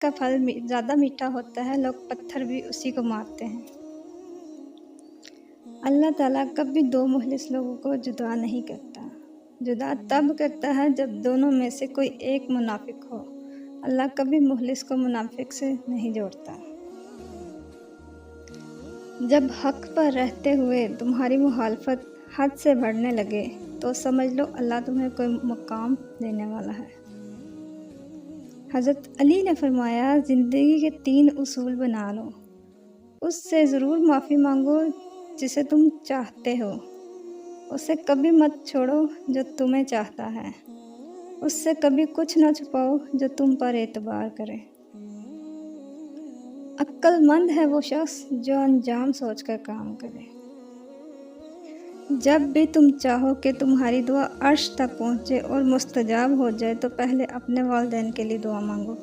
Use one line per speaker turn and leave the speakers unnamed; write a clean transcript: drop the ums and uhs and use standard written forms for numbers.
کا پھل زیادہ میٹھا ہوتا ہے، لوگ پتھر بھی اسی کو مارتے ہیں۔ اللہ تعالیٰ کبھی دو مخلص لوگوں کو جدا نہیں کرتا، جدا تب کرتا ہے جب دونوں میں سے کوئی ایک منافق ہو۔ اللہ کبھی مخلص کو منافق سے نہیں جوڑتا۔ جب حق پر رہتے ہوئے تمہاری مخالفت حد سے بڑھنے لگے تو سمجھ لو اللہ تمہیں کوئی مقام دینے والا ہے۔ حضرت علی نے فرمایا، زندگی کے 3 اصول بنا لو۔ اس سے ضرور معافی مانگو جسے تم چاہتے ہو، اسے کبھی مت چھوڑو جو تمہیں چاہتا ہے، اس سے کبھی کچھ نہ چھپاؤ جو تم پر اعتبار کرے۔ عقل مند ہے وہ شخص جو انجام سوچ کر کام کرے۔ جب بھی تم چاہو کہ تمہاری دعا عرش تک پہنچے اور مستجاب ہو جائے تو پہلے اپنے والدین کے لیے دعا مانگو۔